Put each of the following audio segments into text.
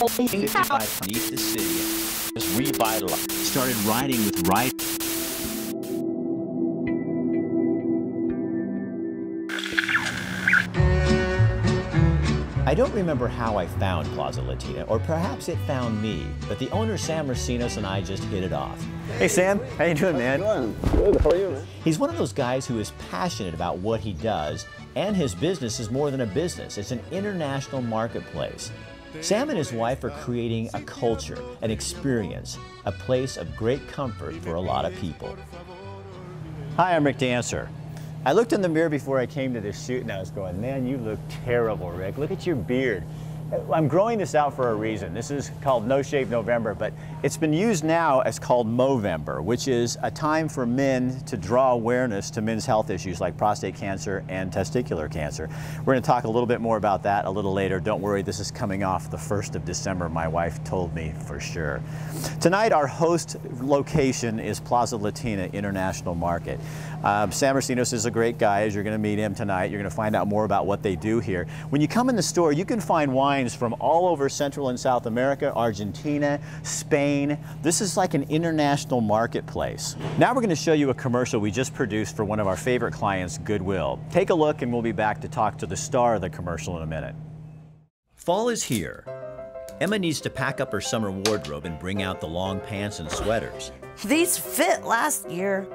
55 beneath the city, was revitalized. Started riding with ride. I don't remember how I found Plaza Latina, or perhaps it found me, but the owner, Sam Racinos, and I just hit it off. Hey Sam, how you doing, man? Good, how are you, man? He's one of those guys who is passionate about what he does, and his business is more than a business. It's an international marketplace. Sam and his wife are creating a culture, an experience, a place of great comfort for a lot of people. Hi, I'm Rick Dancer. I looked in the mirror before I came to this shoot and I was going, man, you look terrible, Rick. Look at your beard. I'm growing this out for a reason. This is called No Shave November, but it's been used now as called Movember, which is a time for men to draw awareness to men's health issues like prostate cancer and testicular cancer. We're going to talk a little bit more about that a little later. Don't worry, this is coming off the 1st of December. My wife told me for sure. Tonight, our host location is Plaza Latina International Market. Sam Racinos is a great guy. As you're going to meet him tonight, you're going to find out more about what they do here. When you come in the store, you can find wines from all over Central and South America, Argentina, Spain. This is like an international marketplace. Now we're going to show you a commercial we just produced for one of our favorite clients, Goodwill. Take a look and we'll be back to talk to the star of the commercial in a minute. Fall is here. Emma needs to pack up her summer wardrobe and bring out the long pants and sweaters. These fit last year.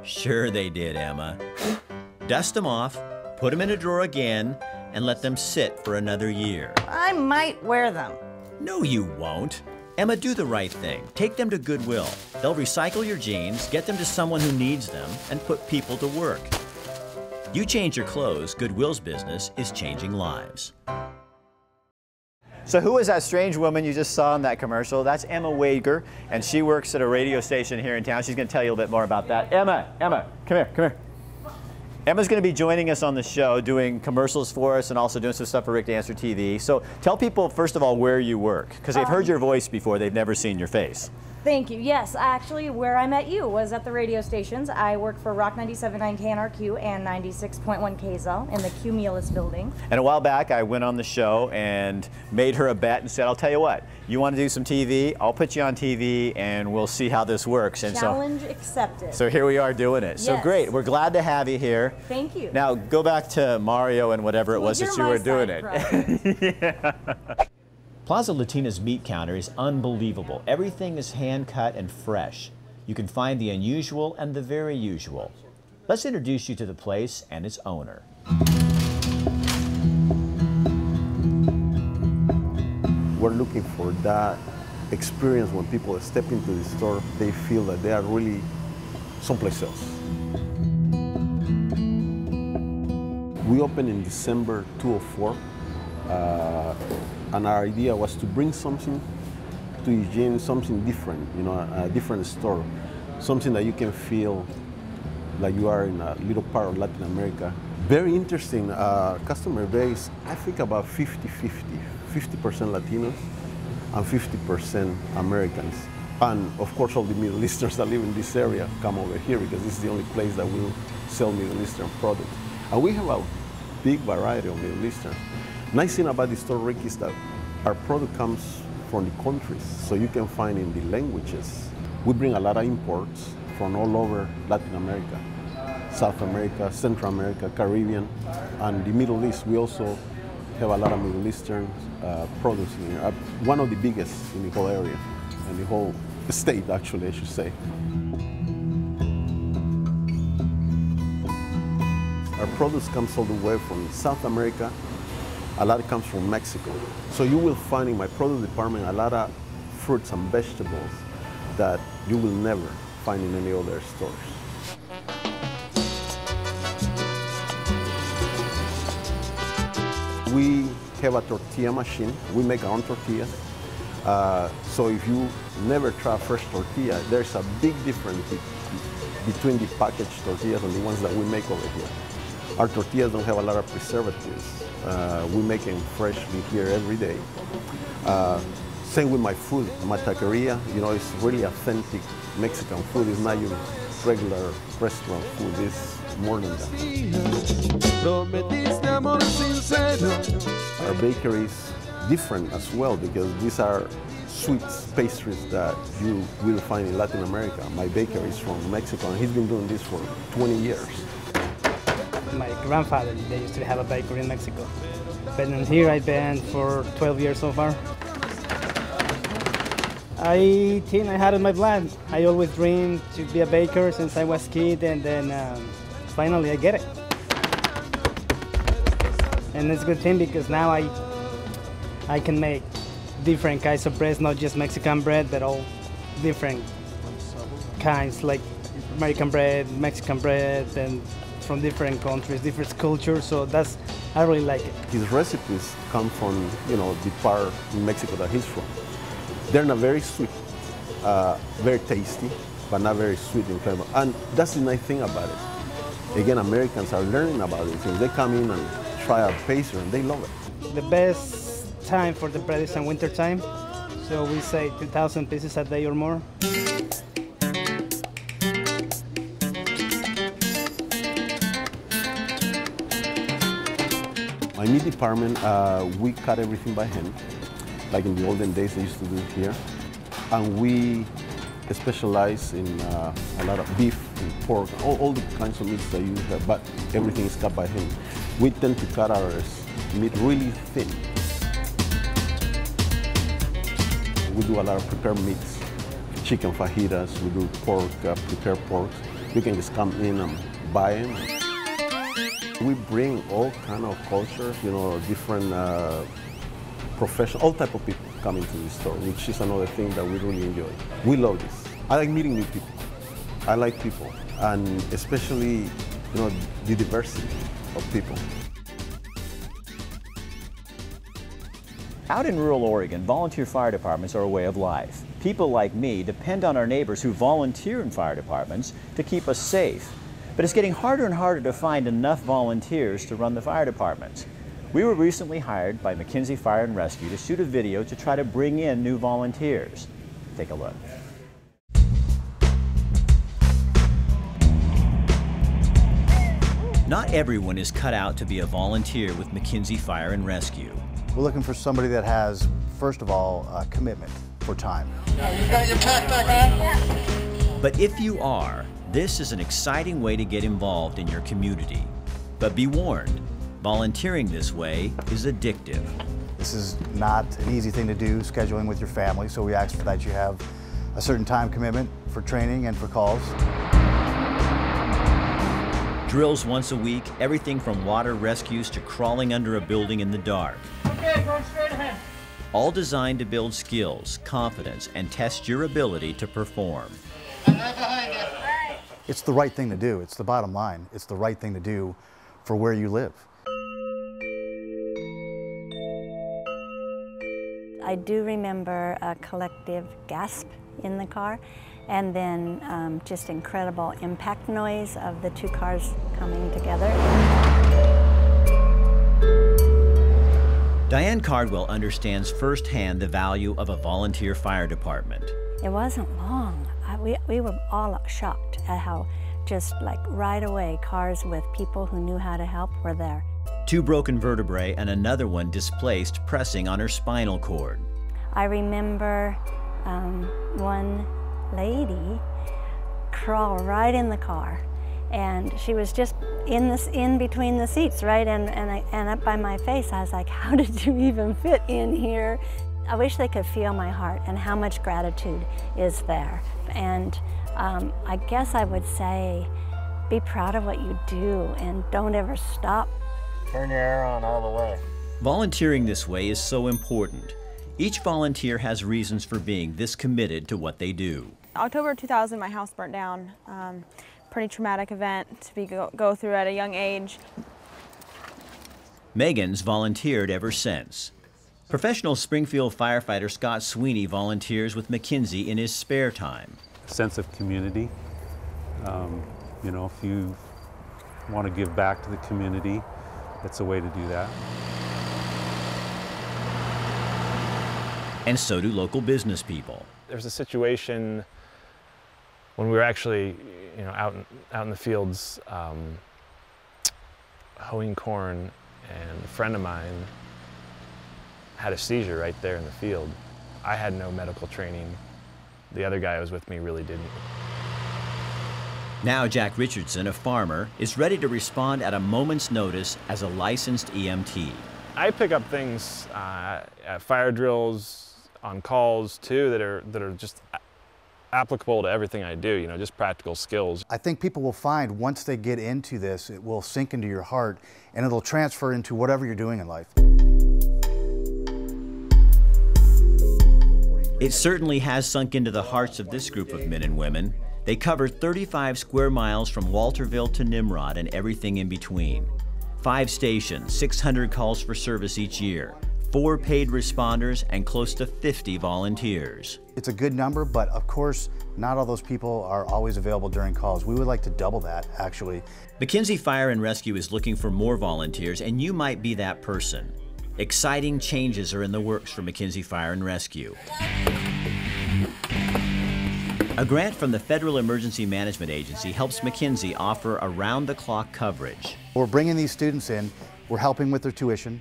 Sure they did, Emma. Dust them off, put them in a drawer again, and let them sit for another year. I might wear them. No, you won't. Emma, do the right thing. Take them to Goodwill. They'll recycle your jeans, get them to someone who needs them, and put people to work. You change your clothes, Goodwill's business is changing lives. So who is that strange woman you just saw in that commercial? That's Emma Wager, and she works at a radio station here in town. She's going to tell you a little bit more about that. Emma, come here. Emma's going to be joining us on the show, doing commercials for us and also doing some stuff for Rick Dancer TV. So tell people, first of all, where you work, because they've heard your voice before, they've never seen your face. Thank you. Yes, actually, where I met you was at the radio stations. I work for Rock 97.9 KNRQ and 96.1 KZEL in the Cumulus building. And a while back, I went on the show and made her a bet and said, I'll tell you what, you want to do some TV? I'll put you on TV and we'll see how this works. And Challenge accepted. So here we are doing it. So yes. Great. We're glad to have you here. Thank you. Now go back to Mario and whatever it was that you were doing it. Yeah. Plaza Latina's meat counter is unbelievable. Everything is hand cut and fresh. You can find the unusual and the very usual. Let's introduce you to the place and its owner. We're looking for that experience when people step into the store, they feel that they are really someplace else. We opened in December 2004. And our idea was to bring something to Eugene, something different, you know, a different store, something that you can feel like you are in a little part of Latin America. Very interesting customer base, I think about 50-50, 50% Latinos and 50% Americans. And of course all the Middle Easterns that live in this area come over here because this is the only place that will sell Middle Eastern products. And we have a big variety of Middle Eastern. Nice thing about the store, Rick, is that our product comes from the countries, so you can find in the languages. We bring a lot of imports from all over Latin America, South America, Central America, Caribbean, and the Middle East. We also have a lot of Middle Eastern products in here. One of the biggest in the whole area, and the whole state, actually, I should say. Our produce comes all the way from South America. A lot comes from Mexico. So you will find in my produce department a lot of fruits and vegetables that you will never find in any other stores. We have a tortilla machine. We make our own tortillas. So if you never try fresh tortilla, there's a big difference between the packaged tortillas and the ones that we make over here. Our tortillas don't have a lot of preservatives. We make them freshly here every day. Same with my food, my taqueria. You know, it's really authentic Mexican food. It's not your regular restaurant food. It's more than that. Our bakeries different as well, because these are sweet pastries that you will find in Latin America. My baker is from Mexico, and he's been doing this for 20 years. My grandfather, they used to have a bakery in Mexico. But in here I've been for 12 years so far. I think I had it in my blood. I always dreamed to be a baker since I was a kid, and then finally I get it. And it's a good thing because now I can make different kinds of breads, not just Mexican bread, but all different kinds, like American bread, Mexican bread, and from different countries, different cultures. So I really like it. His recipes come from, the part in Mexico that he's from. They're not very sweet, very tasty, but not very sweet in flavor. And that's the nice thing about it. Again, Americans are learning about these things. They come in and try our pastry, and they love it. The best time for the bread is in winter time, so we say 2,000 pieces a day or more. My meat department, we cut everything by hand, like in the olden days they used to do it here. And we specialize in a lot of beef and pork, all the kinds of meats that you have, but everything is cut by hand. We tend to cut our meat really thin. We do a lot of prepared meats, chicken fajitas, we do pork, prepared pork. You can just come in and buy them. We bring all kind of cultures, different professional, all type of people come into the store, which is another thing that we really enjoy. We love this. I like meeting new people. I like people, and especially, the diversity of people. Out in rural Oregon, volunteer fire departments are a way of life. People like me depend on our neighbors who volunteer in fire departments to keep us safe. But it's getting harder and harder to find enough volunteers to run the fire departments. We were recently hired by McKenzie Fire and Rescue to shoot a video to try to bring in new volunteers. Take a look. Not everyone is cut out to be a volunteer with McKenzie Fire and Rescue. We're looking for somebody that has, first of all, a commitment for time. You got your backpack on? But if you are, this is an exciting way to get involved in your community. But be warned, volunteering this way is addictive. This is not an easy thing to do, scheduling with your family, so we ask for that you have a certain time commitment for training and for calls. Drills once a week, everything from water rescues to crawling under a building in the dark. Okay, going straight ahead. All designed to build skills, confidence, and test your ability to perform. I'm right behind you. It's the right thing to do. It's the bottom line. It's the right thing to do for where you live. I do remember a collective gasp in the car, and then just incredible impact noise of the two cars coming together. Diane Cardwell understands firsthand the value of a volunteer fire department. It wasn't long. We were all shocked at how just like right away cars with people who knew how to help were there. 2 broken vertebrae and another one displaced, pressing on her spinal cord. I remember one lady crawl right in the car, and she was just in between the seats, right? And up by my face, I was like, how did you even fit in here? I wish they could feel my heart and how much gratitude is there. And I guess I would say, be proud of what you do and don't ever stop. Turn your air on all the way. Volunteering this way is so important. Each volunteer has reasons for being this committed to what they do. October 2000, my house burnt down. Pretty traumatic event to go through at a young age. Megan's volunteered ever since. Professional Springfield firefighter Scott Sweeney volunteers with McKenzie in his spare time. A sense of community. You know, if you want to give back to the community, that's a way to do that. And so do local business people. There's a situation when we were actually, out in the fields hoeing corn, and a friend of mine had a seizure right there in the field. I had no medical training. The other guy who was with me really didn't. Now Jack Richardson, a farmer, is ready to respond at a moment's notice as a licensed EMT. I pick up things at fire drills, on calls too, that are just applicable to everything I do, you know, just practical skills. I think people will find once they get into this, it will sink into your heart and it'll transfer into whatever you're doing in life. It certainly has sunk into the hearts of this group of men and women. They cover 35 square miles from Walterville to Nimrod and everything in between. 5 stations, 600 calls for service each year, 4 paid responders, and close to 50 volunteers. It's a good number, but of course, not all those people are always available during calls. We would like to double that, actually. McKenzie Fire and Rescue is looking for more volunteers, and you might be that person. Exciting changes are in the works for McKenzie Fire and Rescue. A grant from the Federal Emergency Management Agency helps McKenzie offer around-the-clock coverage. We're bringing these students in, we're helping with their tuition.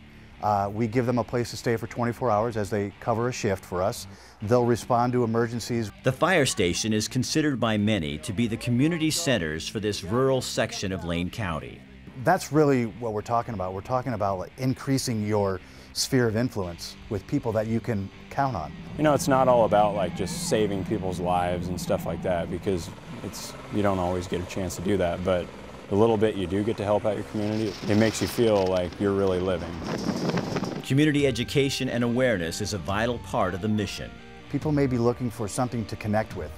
We give them a place to stay for 24 hours as they cover a shift for us. They'll respond to emergencies. The fire station is considered by many to be the community centers for this rural section of Lane County. That's really what we're talking about. We're talking about like increasing your sphere of influence with people that you can count on. You know, it's not all about like just saving people's lives and stuff like that, because you don't always get a chance to do that, but the little bit you do get to help out your community, it makes you feel like you're really living. Community education and awareness is a vital part of the mission. People may be looking for something to connect with,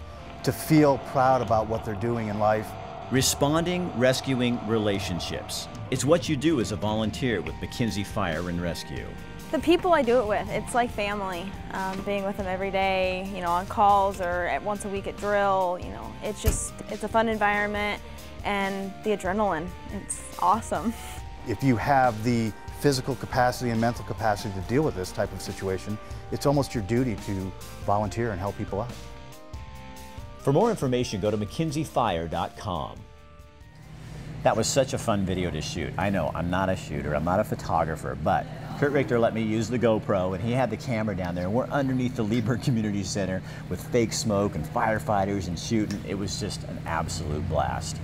to feel proud about what they're doing in life. Responding, rescuing relationships. It's what you do as a volunteer with McKenzie Fire and Rescue. The people I do it with, it's like family. Being with them every day, you know, on calls or once a week at drill, you know, it's a fun environment, and the adrenaline, it's awesome. If you have the physical capacity and mental capacity to deal with this type of situation, it's almost your duty to volunteer and help people out. For more information, go to McKenzieFire.com. That was such a fun video to shoot. I know, I'm not a shooter, I'm not a photographer, but Kurt Richter let me use the GoPro, and he had the camera down there, and we're underneath the Lieber Community Center with fake smoke and firefighters and shooting. It was just an absolute blast.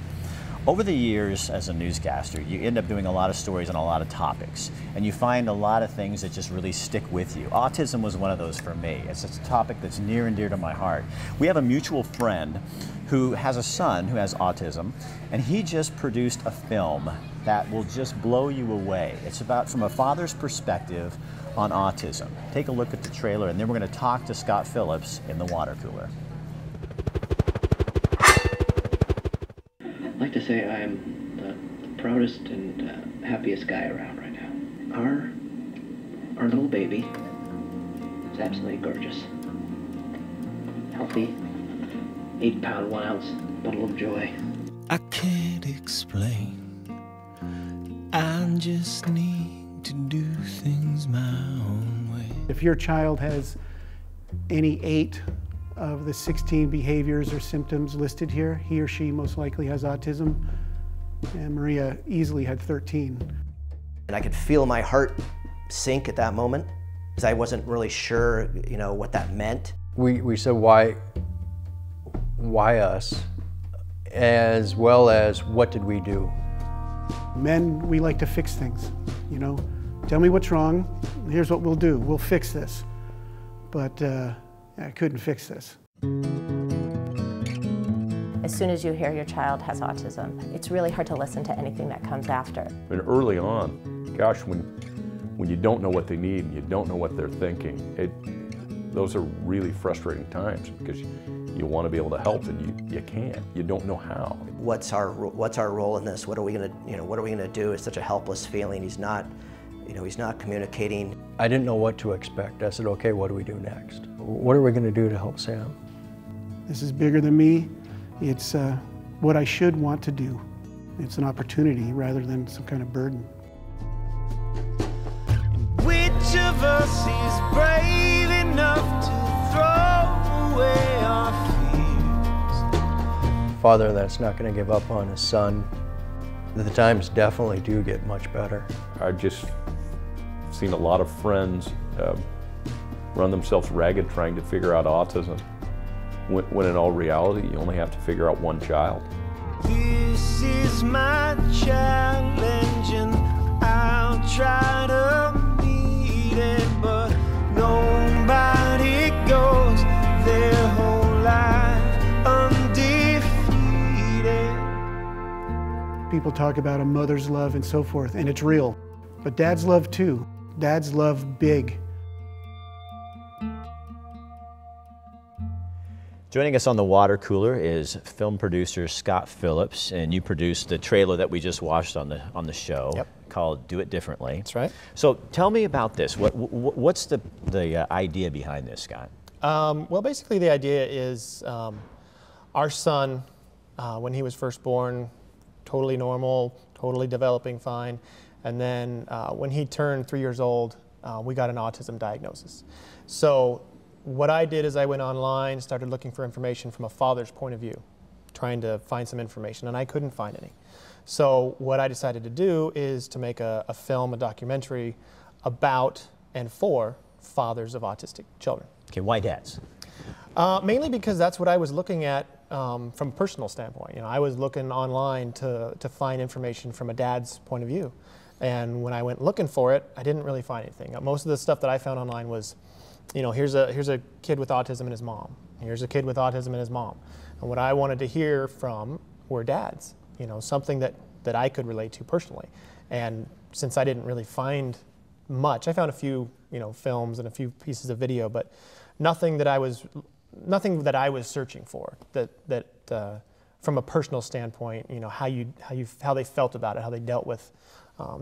Over the years as a newscaster, you end up doing a lot of stories on a lot of topics, and you find a lot of things that just really stick with you. Autism was one of those for me. It's a topic that's near and dear to my heart. We have a mutual friend who has a son who has autism, and he just produced a film that will just blow you away. It's about from a father's perspective on autism. Take a look at the trailer, and then we're going to talk to Scott Phillips in the water cooler. I'd like to say I am the proudest and happiest guy around right now. Our little baby is absolutely gorgeous. Healthy, 8-pound 1 ounce bundle of joy. I can't explain. I just need to do things my own way. If your child has any 8 of the 16 behaviors or symptoms listed here, he or she most likely has autism, and Maria easily had 13. And I could feel my heart sink at that moment, because I wasn't really sure, you know, what that meant. We said, why us, as well as what did we do? Men, we like to fix things, you know. Tell me what's wrong, here's what we'll do, we'll fix this. But I couldn't fix this. As soon as you hear your child has autism, it's really hard to listen to anything that comes after. And early on, gosh, when you don't know what they need and you don't know what they're thinking, those are really frustrating times, because you want to be able to help and you can't. You don't know how. What's our role in this? What are we going to, what are we going to do? It's such a helpless feeling. He's not communicating. I didn't know what to expect. I said, okay, what do we do next? What are we going to do to help Sam? This is bigger than me. It's what I should want to do. It's an opportunity rather than some kind of burden. Which of us is brave enough to throw away our fears? Father that's not going to give up on his son. The times definitely do get much better. I've just seen a lot of friends run themselves ragged trying to figure out autism, when in all reality, you only have to figure out one child. This is my challenge and I'll try to meet it, but nobody goes their whole life undefeated. People talk about a mother's love and so forth, and it's real. But dads love too. Dads love big. Joining us on the water cooler is film producer Scott Phillips, and you produced the trailer that we just watched on the show called "Do It Differently." That's right. So tell me about this. What's the idea behind this, Scott? Well, basically the idea is our son, when he was first born, totally normal, totally developing fine, and then when he turned 3 years old, we got an autism diagnosis. So what I did is I went online, started looking for information from a father's point of view, trying to find some information, and I couldn't find any. So what I decided to do is to make a film, a documentary about and for fathers of autistic children. Okay, why dads? Mainly because that's what I was looking at from a personal standpoint. You know, I was looking online to find information from a dad's point of view. And when I went looking for it, I didn't really find anything. Most of the stuff that I found online was, you know, here's a kid with autism and his mom. Here's a kid with autism and his mom. And what I wanted to hear from were dads, you know, something that I could relate to personally. And since I didn't really find much, I found a few, you know, films and a few pieces of video, but nothing that I was searching for that from a personal standpoint, you know, how they felt about it, how they dealt with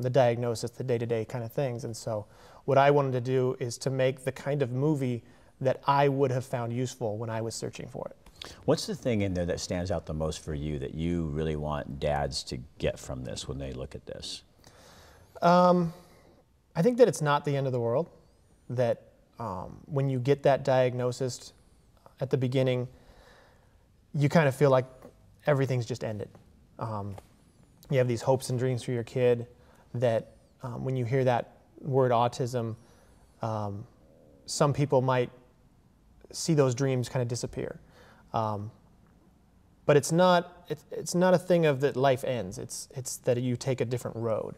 the diagnosis, the day-to-day kind of things. And so what I wanted to do is to make the kind of movie that I would have found useful when I was searching for it. What's the thing in there that stands out the most for you that you really want dads to get from this when they look at this? I think that it's not the end of the world, that when you get that diagnosis at the beginning, you kind of feel like everything's just ended. You have these hopes and dreams for your kid that when you hear that word autism, some people might see those dreams kind of disappear. But it's not a thing of that life ends. It's that you take a different road.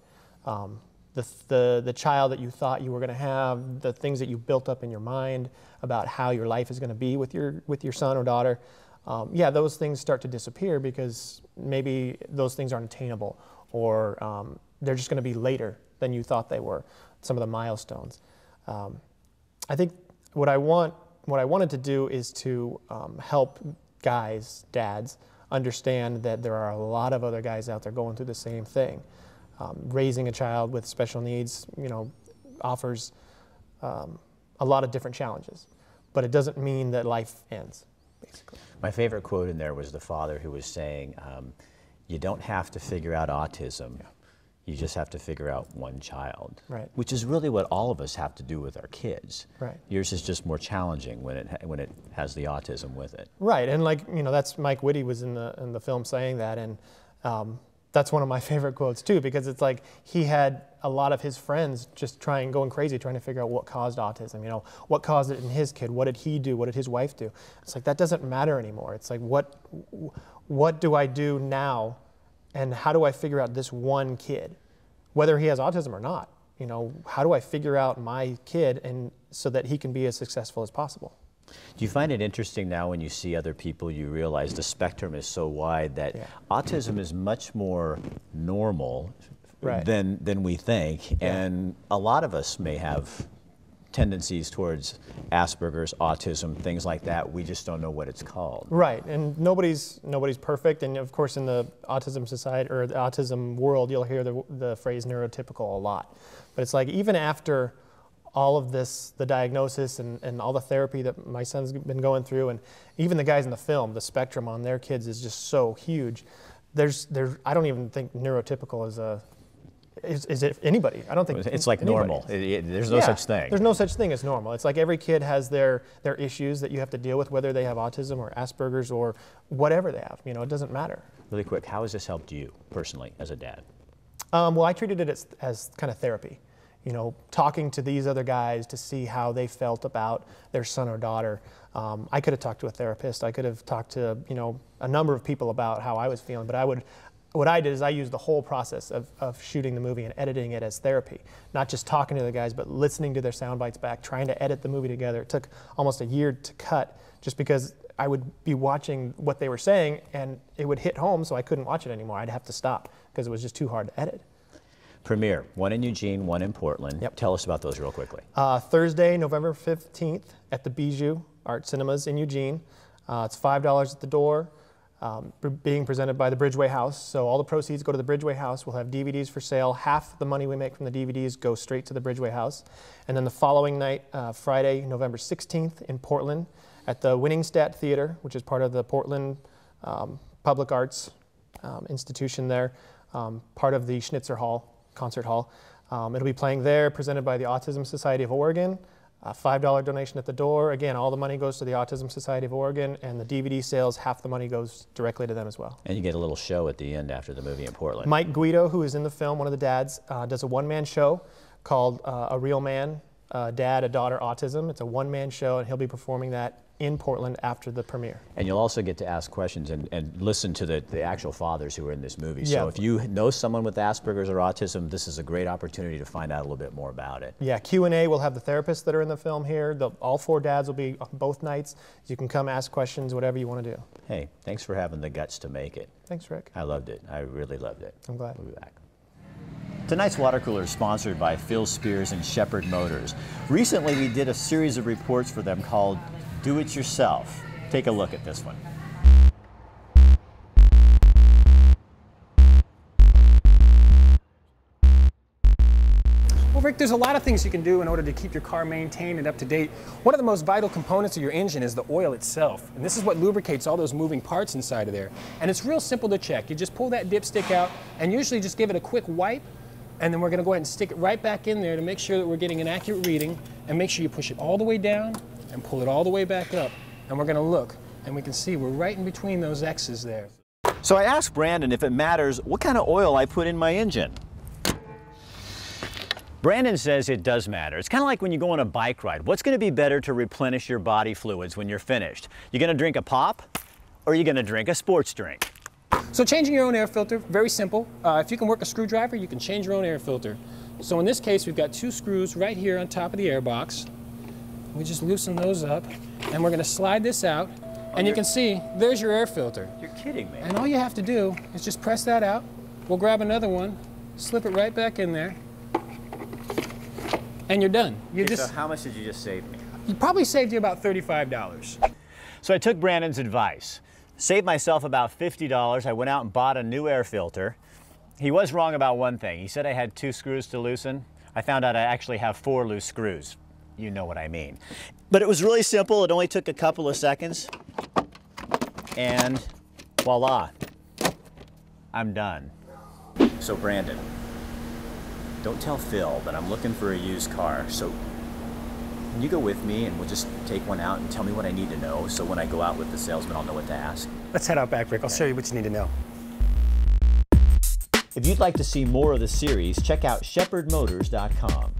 The child that you thought you were going to have, the things that you built up in your mind about how your life is going to be with your son or daughter, yeah, those things start to disappear because maybe those things aren't attainable, or they're just going to be later than you thought they were. Some of the milestones. I think what I wanted to do is to help guys, dads, understand that there are a lot of other guys out there going through the same thing. Raising a child with special needs, you know, offers a lot of different challenges, but it doesn't mean that life ends, basically. My favorite quote in there was the father who was saying, you don't have to figure out autism. Yeah. You just have to figure out one child. Right. Which is really what all of us have to do with our kids. Right. Yours is just more challenging when it has the autism with it. Right, and like, you know, that's Mike Whitty was in the film saying that, and that's one of my favorite quotes too, because it's like he had a lot of his friends just going crazy trying to figure out what caused autism, you know, what caused it in his kid, what did he do, what did his wife do. It's like that doesn't matter anymore. It's like what do I do now, and how do I figure out this one kid, whether he has autism or not? You know, how do I figure out my kid and so that he can be as successful as possible? Do you find it interesting now when you see other people, you realize the spectrum is so wide that autism is much more normal than we think, and a lot of us may have tendencies towards Asperger's, autism, things like that. We just don't know what it's called. Right, and nobody's perfect, and of course in the autism society or the autism world, you'll hear the phrase neurotypical a lot. But it's like even after all of this, the diagnosis and all the therapy that my son's been going through, and even the guys in the film, the spectrum on their kids is just so huge. I don't even think neurotypical is it anybody? I don't think it's like anybody. Normal. There's no such thing. There's no such thing as normal. It's like every kid has their issues that you have to deal with, whether they have autism or Asperger's or whatever they have. You know, it doesn't matter. Really quick, how has this helped you personally as a dad? Well, I treated it as kind of therapy. you know, talking to these other guys to see how they felt about their son or daughter. I could have talked to a therapist. I could have talked to, you know, a number of people about how I was feeling, but what I did is I used the whole process of shooting the movie and editing it as therapy. Not just talking to the guys, but listening to their sound bites back, trying to edit the movie together. It took almost a year to cut just because I would be watching what they were saying and it would hit home, so I couldn't watch it anymore. I'd have to stop because it was just too hard to edit. Premiere, one in Eugene, one in Portland. Yep. Tell us about those real quickly. Thursday, November 15th at the Bijou Art Cinemas in Eugene. It's $5 at the door. Being presented by the Bridgeway House. So all the proceeds go to the Bridgeway House. We'll have DVDs for sale. Half the money we make from the DVDs goes straight to the Bridgeway House. And then the following night, Friday, November 16th in Portland at the Winningstat Theater, which is part of the Portland Public Arts institution there, part of the Schnitzer Hall, Concert Hall. It'll be playing there, presented by the Autism Society of Oregon. $5 donation at the door. Again, all the money goes to the Autism Society of Oregon, and the DVD sales, half the money goes directly to them as well. And you get a little show at the end after the movie in Portland. Mike Guido, who is in the film, one of the dads, does a one-man show called A Real Man, Dad, a Daughter, Autism. It's a one-man show, and he'll be performing that in Portland after the premiere. And you'll also get to ask questions and listen to the actual fathers who are in this movie. Yeah. So if you know someone with Asperger's or autism, this is a great opportunity to find out a little bit more about it. Yeah, Q&A, we'll have the therapists that are in the film here. All 4 dads will be on both nights. You can come ask questions, whatever you want to do. Hey, thanks for having the guts to make it. Thanks, Rick. I loved it. I really loved it. I'm glad. We'll be back. Tonight's WaterCooler is sponsored by Phil Spears and Sheppard Motors. Recently, we did a series of reports for them called Do It Yourself. Take a look at this one. Well, Rick, there's a lot of things you can do in order to keep your car maintained and up to date. One of the most vital components of your engine is the oil itself. And this is what lubricates all those moving parts inside of there. And it's real simple to check. You just pull that dipstick out and usually just give it a quick wipe. And then we're going to go ahead and stick it right back in there to make sure that we're getting an accurate reading. And make sure you push it all the way down and pull it all the way back up. And we're going to look, and we can see we're right in between those X's there. So I asked Brandon if it matters what kind of oil I put in my engine. Brandon says it does matter. It's kind of like when you go on a bike ride. What's going to be better to replenish your body fluids when you're finished? You going to drink a pop, or are you going to drink a sports drink? So changing your own air filter, very simple. If you can work a screwdriver, you can change your own air filter. So in this case, we've got 2 screws right here on top of the air box. We just loosen those up, and we're going to slide this out, and you can see there's your air filter. You're kidding me. And all you have to do is just press that out. We'll grab another one, slip it right back in there, and you're done. So how much did you just save me? You probably saved you about $35. So I took Brandon's advice. Saved myself about $50. I went out and bought a new air filter. He was wrong about one thing. He said I had 2 screws to loosen. I found out I actually have 4 loose screws. You know what I mean. But it was really simple. It only took a couple of seconds. And voila, I'm done. So Brandon, don't tell Phil, but I'm looking for a used car. So can you go with me and we'll just take one out and tell me what I need to know so when I go out with the salesman, I'll know what to ask? Let's head out back, Rick. I'll show you what you need to know. If you'd like to see more of the series, check out shepherdmotors.com.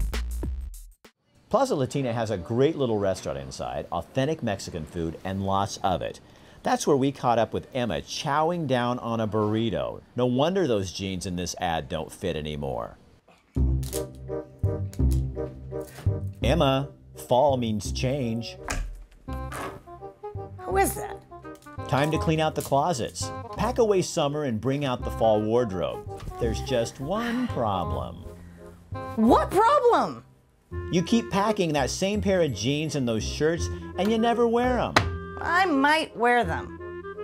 Plaza Latina has a great little restaurant inside, authentic Mexican food, and lots of it. That's where we caught up with Emma chowing down on a burrito. No wonder those jeans in this ad don't fit anymore. Emma, fall means change. Who is that? Time to clean out the closets. Pack away summer and bring out the fall wardrobe. There's just one problem. What problem? You keep packing that same pair of jeans and those shirts, and you never wear them. I might wear them.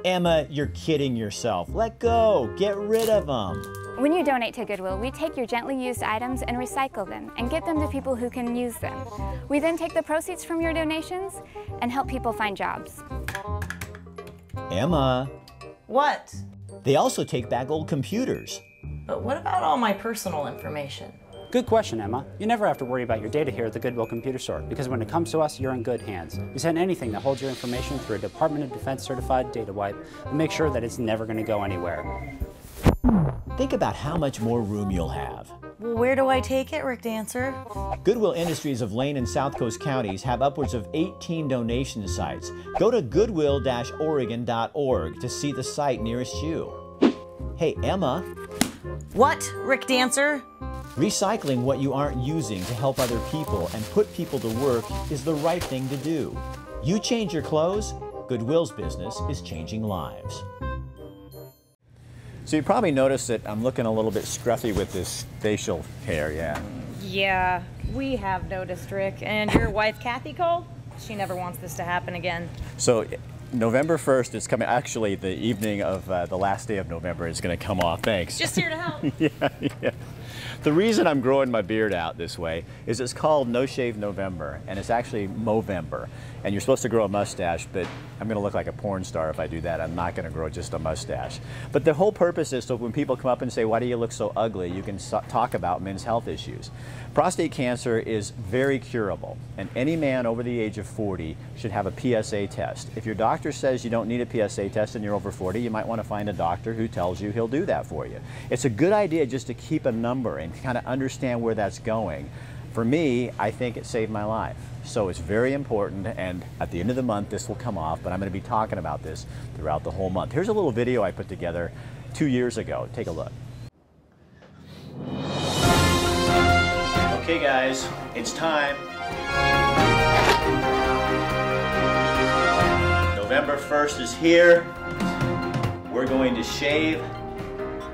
Emma, you're kidding yourself. Let go. Get rid of them. When you donate to Goodwill, we take your gently used items and recycle them and get them to people who can use them. We then take the proceeds from your donations and help people find jobs. Emma. What? They also take back old computers. But what about all my personal information? Good question, Emma. You never have to worry about your data here at the Goodwill Computer Store, because when it comes to us, you're in good hands. We send anything that holds your information through a Department of Defense certified data wipe and make sure that it's never going to go anywhere. Think about how much more room you'll have. Well, where do I take it, Rick Dancer? Goodwill Industries of Lane and South Coast counties have upwards of 18 donation sites. Go to goodwill-oregon.org to see the site nearest you. Hey, Emma. What, Rick Dancer? Recycling what you aren't using to help other people and put people to work is the right thing to do. You change your clothes, Goodwill's business is changing lives. So you probably noticed that I'm looking a little bit scruffy with this facial hair, yeah. Yeah, we have noticed, Rick. And your wife, Kathy Cole, she never wants this to happen again. So November 1st is coming, actually the evening of the last day of November is going to come off, thanks. Just here to help. Yeah. The reason I'm growing my beard out this way is it's called No Shave November, and it's actually Movember. And you're supposed to grow a mustache, but I'm going to look like a porn star if I do that. I'm not going to grow just a mustache. But the whole purpose is so when people come up and say, why do you look so ugly, you can talk about men's health issues. Prostate cancer is very curable, and any man over the age of 40 should have a PSA test. If your doctor says you don't need a PSA test and you're over 40, you might want to find a doctor who tells you he'll do that for you. It's a good idea just to keep a number and kind of understand where that's going. For me, I think it saved my life. So it's very important, and at the end of the month this will come off, but I'm going to be talking about this throughout the whole month. Here's a little video I put together 2 years ago. Take a look. Okay guys, it's time. November 1st is here. We're going to shave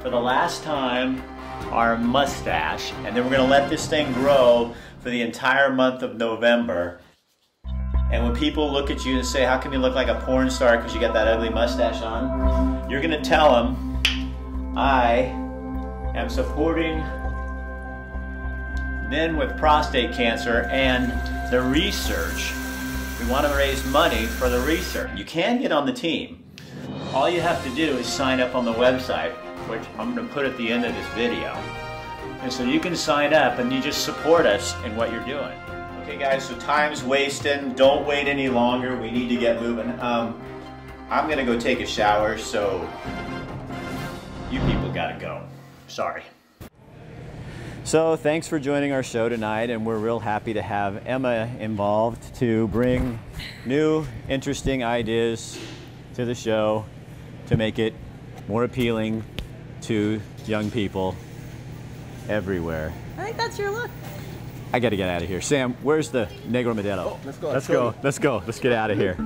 for the last time our mustache, and then we're going to let this thing grow for the entire month of November. And when people look at you and say, how come you look like a porn star because you got that ugly mustache on, you're going to tell them, I am supporting men with prostate cancer and the research. We want to raise money for the research. You can get on the team. All you have to do is sign up on the website, which I'm going to put at the end of this video. And so you can sign up and you just support us in what you're doing. Okay guys, so time's wasting. Don't wait any longer. We need to get moving. I'm going to go take a shower, so you people got to go. Sorry. So thanks for joining our show tonight, and we're real happy to have Emma involved to bring new, interesting ideas to the show to make it more appealing to young people everywhere. I think that's your look. I got to get out of here. Sam, where's the Negro Modelo? Oh, let's go. Let's go. Let's go. Let's get out of here.